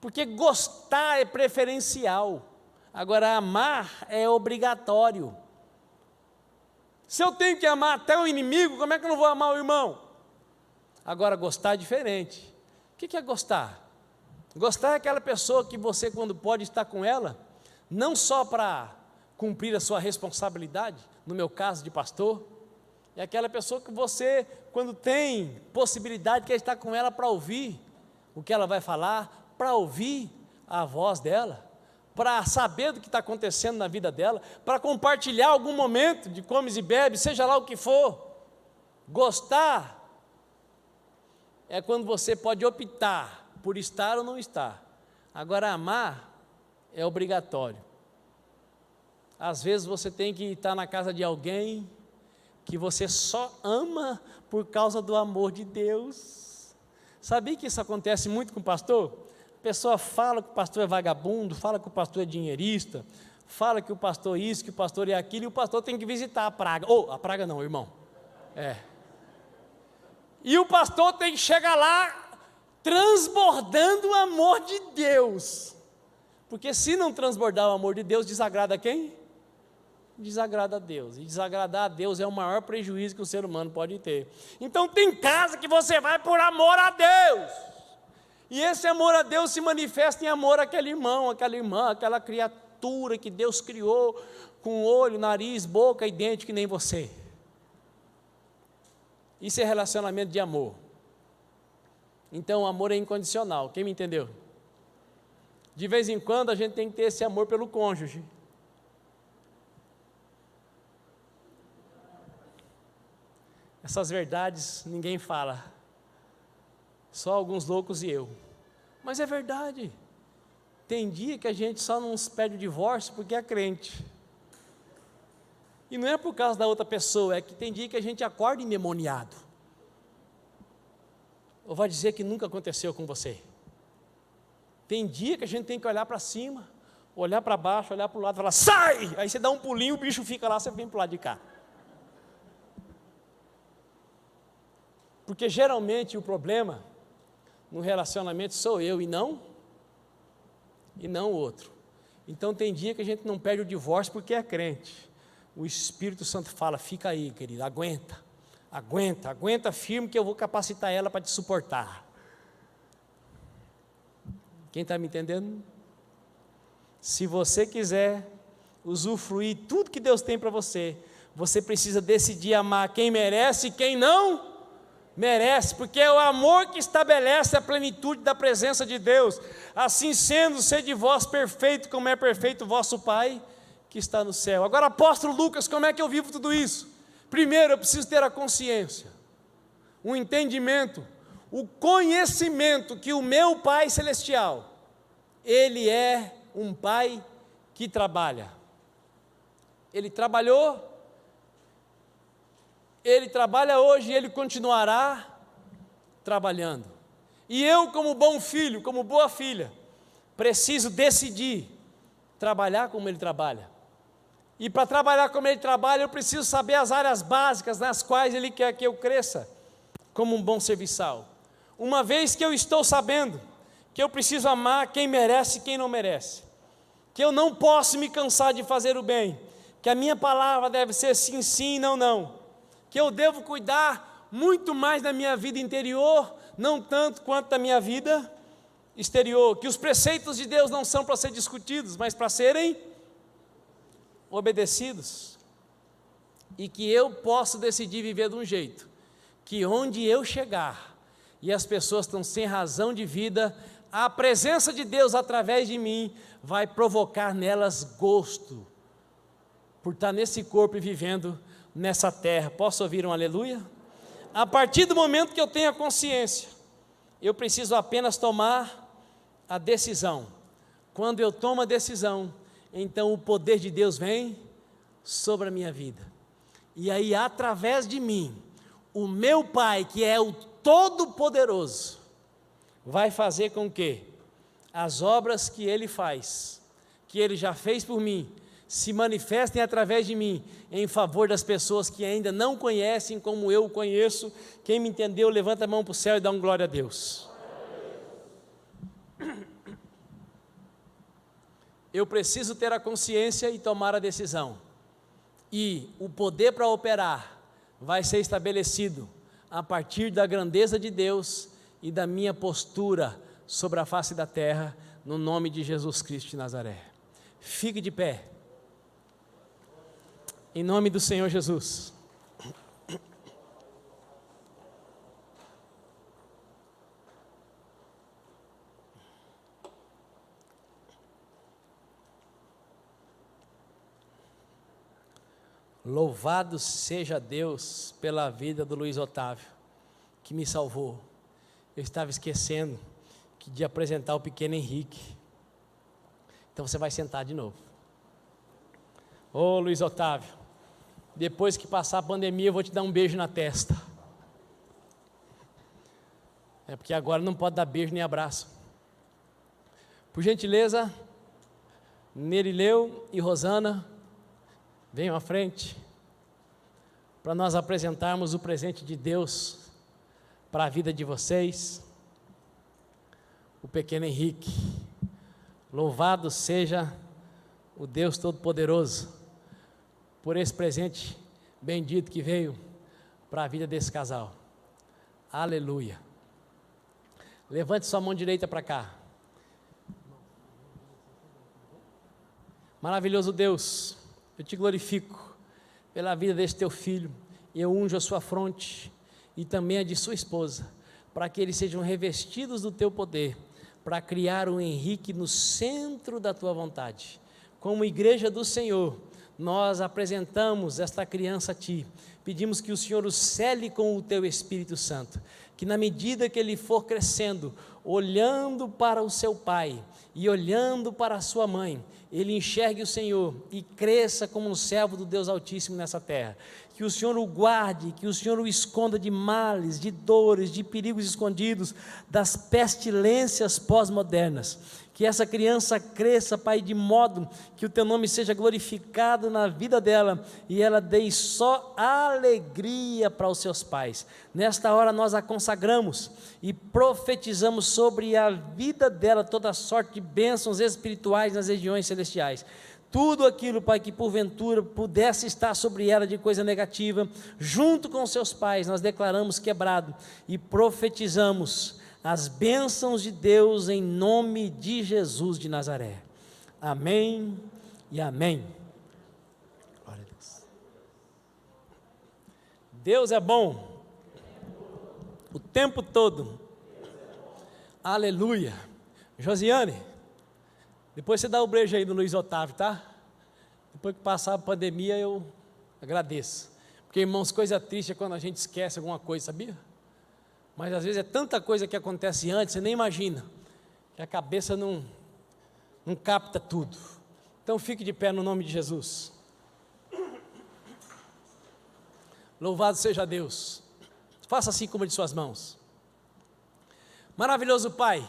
Porque gostar é preferencial, agora amar é obrigatório. Se eu tenho que amar até o inimigo, como é que eu não vou amar o irmão? Agora, gostar é diferente. O que é gostar? Gostar é aquela pessoa que você, quando pode estar com ela, não só para cumprir a sua responsabilidade, no meu caso de pastor, é aquela pessoa que você, quando tem possibilidade, quer estar com ela para ouvir o que ela vai falar, para ouvir a voz dela, para saber do que está acontecendo na vida dela, para compartilhar algum momento de comes e bebes, seja lá o que for. Gostar é quando você pode optar por estar ou não estar. Agora, amar é obrigatório. Às vezes você tem que estar na casa de alguém que você só ama por causa do amor de Deus. Sabia que isso acontece muito com o pastor? A pessoa fala que o pastor é vagabundo, fala que o pastor é dinheirista, fala que o pastor é isso, que o pastor é aquilo, e o pastor tem que visitar a praga. A praga não, irmão. E o pastor tem que chegar lá transbordando o amor de Deus. Porque se não transbordar o amor de Deus, desagrada quem? Desagrada a Deus. E desagradar a Deus é o maior prejuízo que o ser humano pode ter. Então tem casa que você vai por amor a Deus. E esse amor a Deus se manifesta em amor àquele irmão, àquela irmã, àquela criatura que Deus criou com olho, nariz, boca e dente que nem você. Isso é relacionamento de amor. Então o amor é incondicional. Quem me entendeu? De vez em quando a gente tem que ter esse amor pelo cônjuge. Essas verdades ninguém fala, só alguns loucos e eu. Mas é verdade. Tem dia que a gente só não pede o divórcio porque é crente. E não é por causa da outra pessoa, é que tem dia que a gente acorda endemoniado. Ou vai dizer que nunca aconteceu com você? Tem dia que a gente tem que olhar para cima, olhar para baixo, olhar para o lado e falar: sai! Aí você dá um pulinho, o bicho fica lá, você vem para o lado de cá. Porque geralmente o problema no relacionamento sou eu e não o outro. Então tem dia que a gente não perde o divórcio porque é crente. O Espírito Santo fala: fica aí, querido, aguenta firme que eu vou capacitar ela para te suportar. Quem está me entendendo? Se você quiser usufruir tudo que Deus tem para você, você precisa decidir amar quem merece e quem não merece, porque é o amor que estabelece a plenitude da presença de Deus. Assim sendo, sede vós perfeito, como é perfeito o vosso Pai que está no céu. Agora, apóstolo Lucas, como é que eu vivo tudo isso? Primeiro, eu preciso ter a consciência, o entendimento, o conhecimento que o meu Pai Celestial, Ele é um Pai que trabalha. Ele trabalhou, Ele trabalha hoje e Ele continuará trabalhando. E eu, como bom filho, como boa filha, preciso decidir trabalhar como Ele trabalha. E para trabalhar como Ele trabalha, eu preciso saber as áreas básicas nas quais Ele quer que eu cresça como um bom serviçal. Uma vez que eu estou sabendo que eu preciso amar quem merece e quem não merece, que eu não posso me cansar de fazer o bem, que a minha palavra deve ser sim, sim, não, não, que eu devo cuidar muito mais da minha vida interior, não tanto quanto da minha vida exterior, que os preceitos de Deus não são para ser discutidos, mas para serem obedecidos, e que eu posso decidir viver de um jeito, que onde eu chegar, e as pessoas estão sem razão de vida, a presença de Deus através de mim, vai provocar nelas gosto, por estar nesse corpo e vivendo nessa terra. Posso ouvir um aleluia? A partir do momento que eu tenho a consciência, eu preciso apenas tomar a decisão. Quando eu tomo a decisão, então o poder de Deus vem sobre a minha vida. E aí, através de mim, o meu Pai, que é o Todo-Poderoso, vai fazer com que as obras que Ele faz, que Ele já fez por mim, se manifestem através de mim, em favor das pessoas que ainda não conhecem como eu o conheço. Quem me entendeu, levanta a mão para o céu e dá um glória a Deus. Eu preciso ter a consciência e tomar a decisão, e o poder para operar vai ser estabelecido a partir da grandeza de Deus e da minha postura sobre a face da terra, no nome de Jesus Cristo de Nazaré. Fique de pé, em nome do Senhor Jesus. Louvado seja Deus pela vida do Luiz Otávio, que me salvou. Eu estava esquecendo de apresentar o pequeno Henrique. Então você vai sentar de novo. Ô Luiz Otávio, depois que passar a pandemia eu vou te dar um beijo na testa. É porque agora não pode dar beijo nem abraço. Por gentileza, Nerileu e Rosana, venham à frente, para nós apresentarmos o presente de Deus para a vida de vocês, o pequeno Henrique. Louvado seja o Deus Todo-Poderoso, por esse presente bendito que veio para a vida desse casal. Aleluia. Levante sua mão direita para cá. Maravilhoso Deus, eu te glorifico pela vida deste teu filho, e eu unjo a sua fronte e também a de sua esposa, para que eles sejam revestidos do teu poder, para criar o Henrique no centro da tua vontade. Como igreja do Senhor, nós apresentamos esta criança a ti, pedimos que o Senhor o cele com o teu Espírito Santo, que na medida que ele for crescendo, olhando para o seu pai e olhando para a sua mãe, ele enxergue o Senhor e cresça como um servo do Deus Altíssimo nessa terra. Que o Senhor o guarde, que o Senhor o esconda de males, de dores, de perigos escondidos, das pestilências pós-modernas. Que essa criança cresça, Pai, de modo que o teu nome seja glorificado na vida dela e ela dê só alegria para os seus pais. Nesta hora nós aconselhamos consagramos e profetizamos sobre a vida dela toda sorte de bênçãos espirituais nas regiões celestiais. Tudo aquilo, Pai, que porventura pudesse estar sobre ela de coisa negativa, junto com seus pais, nós declaramos quebrado e profetizamos as bênçãos de Deus em nome de Jesus de Nazaré. Amém e amém. Glória a Deus. Deus é bom o tempo todo. Aleluia. Josiane, depois você dá o beijo aí no Luiz Otávio, tá? Depois que passar a pandemia, eu agradeço. Porque, irmãos, coisa triste é quando a gente esquece alguma coisa, sabia? Mas às vezes é tanta coisa que acontece antes, você nem imagina, que a cabeça não capta tudo. Então fique de pé no nome de Jesus. Louvado seja Deus. Faça assim como de suas mãos. Maravilhoso Pai,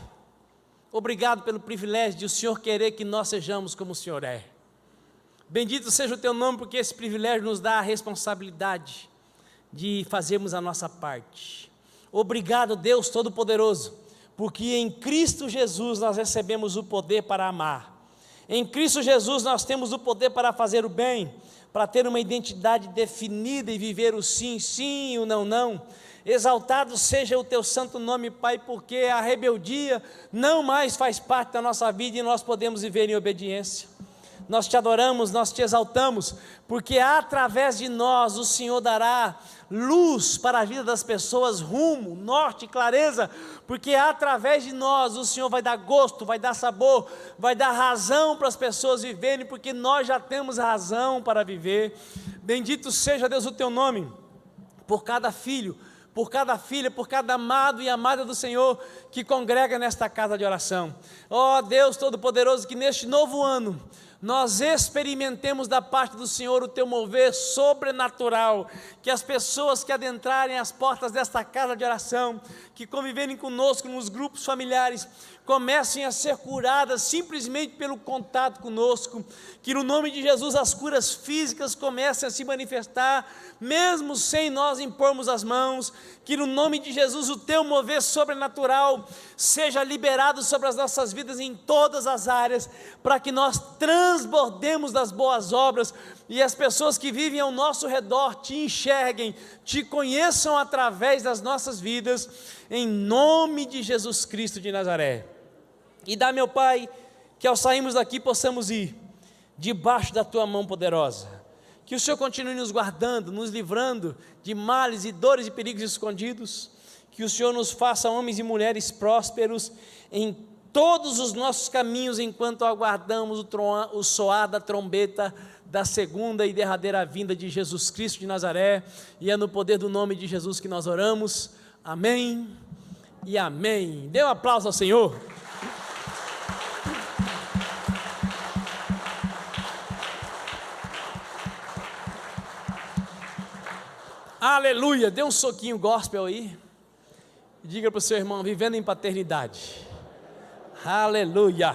obrigado pelo privilégio de o Senhor querer que nós sejamos como o Senhor é. Bendito seja o teu nome, porque esse privilégio nos dá a responsabilidade de fazermos a nossa parte. Obrigado, Deus Todo-Poderoso, porque em Cristo Jesus nós recebemos o poder para amar. Em Cristo Jesus nós temos o poder para fazer o bem, para ter uma identidade definida e viver o sim, sim e o não, não. Exaltado seja o teu santo nome, Pai, porque a rebeldia não mais faz parte da nossa vida e nós podemos viver em obediência. Nós te adoramos, nós te exaltamos, porque através de nós o Senhor dará luz para a vida das pessoas, rumo, norte, clareza, porque através de nós o Senhor vai dar gosto, vai dar sabor, vai dar razão para as pessoas viverem, porque nós já temos razão para viver. Bendito seja, Deus, o teu nome, por cada filho, por cada filha, por cada amado e amada do Senhor que congrega nesta casa de oração. Ó Deus Todo-Poderoso, que neste novo ano nós experimentemos da parte do Senhor o teu mover sobrenatural, que as pessoas que adentrarem as portas desta casa de oração, que conviverem conosco nos grupos familiares, comecem a ser curadas simplesmente pelo contato conosco, que no nome de Jesus as curas físicas comecem a se manifestar, mesmo sem nós impormos as mãos, que no nome de Jesus o teu mover sobrenatural seja liberado sobre as nossas vidas em todas as áreas, para que nós transbordemos das boas obras, e as pessoas que vivem ao nosso redor te enxerguem, te conheçam através das nossas vidas, em nome de Jesus Cristo de Nazaré. E dá, meu Pai, que ao sairmos daqui possamos ir debaixo da tua mão poderosa, que o Senhor continue nos guardando, nos livrando de males e dores e perigos escondidos, que o Senhor nos faça homens e mulheres prósperos em todos os nossos caminhos, enquanto aguardamos o soar da trombeta da segunda e derradeira vinda de Jesus Cristo de Nazaré, e é no poder do nome de Jesus que nós oramos, amém e amém. Dê um aplauso ao Senhor. Aleluia, dê um soquinho gospel aí, e diga para o seu irmão, vivendo em paternidade, aleluia.